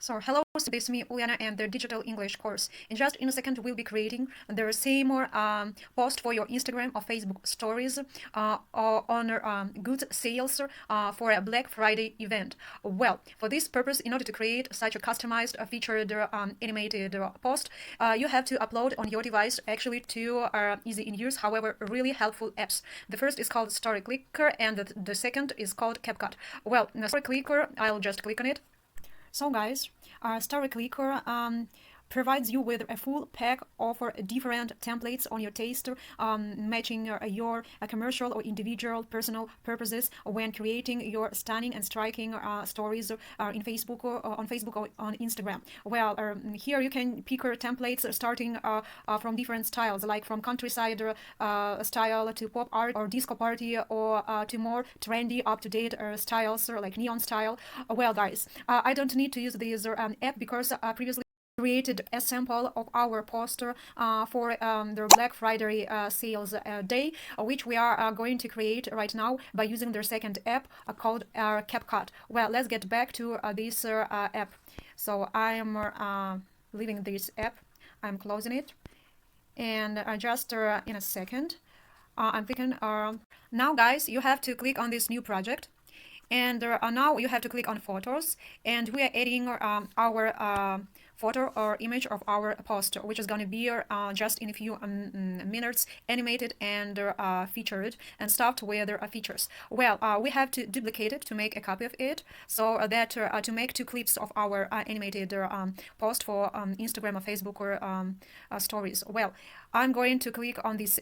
So hello, this is me, Uliana, and the digital English course. In a second, we'll be creating the same post for your Instagram or Facebook stories on good sales for a Black Friday event. Well, for this purpose, in order to create such a customized, featured, animated post, you have to upload on your device actually two easy in use, however, really helpful apps. The first is called Story Clicker, and the second is called CapCut. Well, the Story Clicker, I'll just click on it. So guys, Story Clicker provides you with a full pack of different templates on your taste, matching your commercial or individual personal purposes when creating your stunning and striking stories in Facebook or on Facebook or on Instagram. Well, here you can pick templates starting from different styles, like from countryside style to pop art or disco party, or to more trendy, up-to-date styles like neon style. Well, guys, I don't need to use this app because previously created a sample of our poster for the Black Friday sales day, which we are going to create right now by using their second app called CapCut. Well, let's get back to this app. So I'm leaving this app. I'm closing it, and just in a second, I'm clicking. Now, guys, you have to click on this new project. And now you have to click on photos, and we are adding our photo or image of our poster, which is going to be just in a few minutes animated and featured and stuffed with features. Well, we have to duplicate it to make a copy of it, so that to make two clips of our animated post for Instagram or Facebook or stories. Well, I'm going to click on this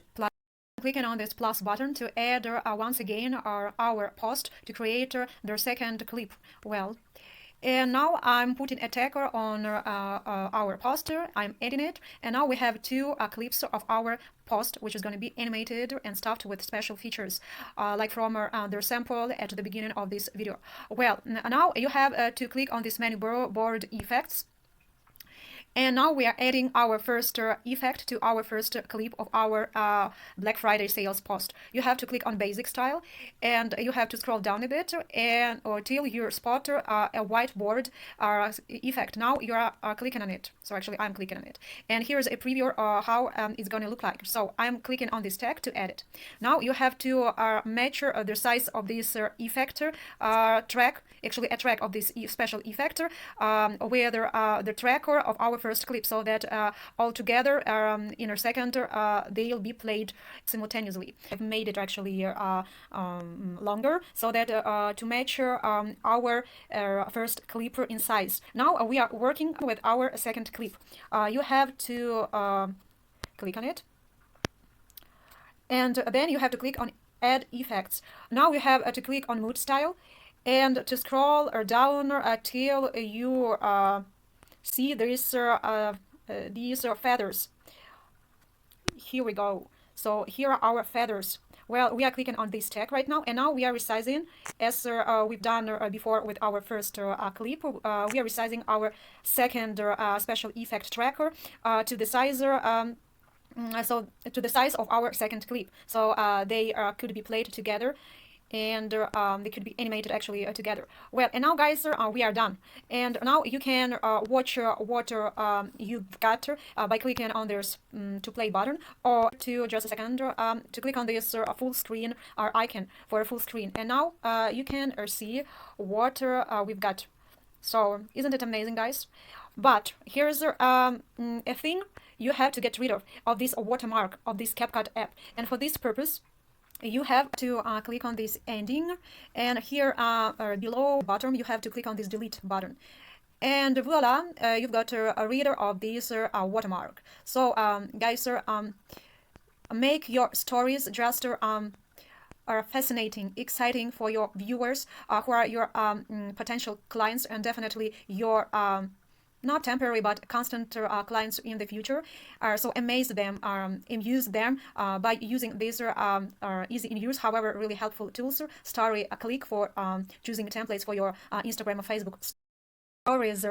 clicking on this plus button to add once again our post to create the second clip. Well, and now I'm putting a tagger on our poster. I'm editing it, and now we have two clips of our post, which is going to be animated and stuffed with special features, like from their sample at the beginning of this video. Well, now you have to click on this menu board effects. And now we are adding our first effect to our first clip of our Black Friday sales post. You have to click on basic style, and you have to scroll down a bit and or till you spot a whiteboard effect. Now you are clicking on it. So actually I'm clicking on it. And here's a preview of how it's going to look like. So I'm clicking on this tag to add it. Now you have to match the size of this effect track, actually a track of this special effect with the tracker of our first clip, so that all together in a second they'll be played simultaneously. I've made it actually longer so that to match our first clip in size. Now we are working with our second clip. You have to click on it, and then you have to click on add effects. Now you have to click on mood style and to scroll down till you see these feathers. Here we go. So here are our feathers. Well, we are clicking on this tag right now, and now we are resizing as we've done before with our first clip. We are resizing our second special effect tracker to the size so to the size of our second clip, so they could be played together, and they could be animated actually together. Well, and now guys, we are done, and now you can watch what you've got by clicking on this to play button, or to just a second to click on this full screen icon for a full screen, and now you can see what we've got. So isn't it amazing, guys? But here's a thing you have to get rid of this watermark of this CapCut app, and for this purpose you have to click on this ending, and here below bottom you have to click on this delete button, and voila, you've got a reader of this watermark. So guys, make your stories just are fascinating, exciting for your viewers who are your potential clients, and definitely your not temporary but constant clients in the future. So amaze them, amuse them by using these easy in use, however really helpful tools. Story Click for choosing templates for your Instagram or Facebook stories,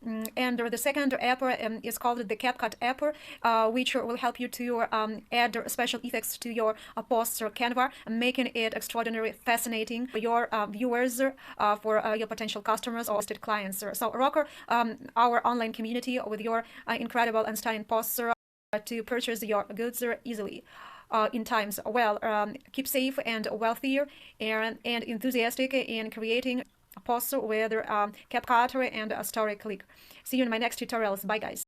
And the second app is called the CapCut app, which will help you to add special effects to your posts or Canva, making it extraordinarily fascinating for your viewers, for your potential customers or clients. So rock our online community with your incredible and stunning posts to purchase your goods easily. In times. Well, keep safe and wealthy and enthusiastic in creating posts with CapCut and Story Click. See you in my next tutorials. Bye, guys.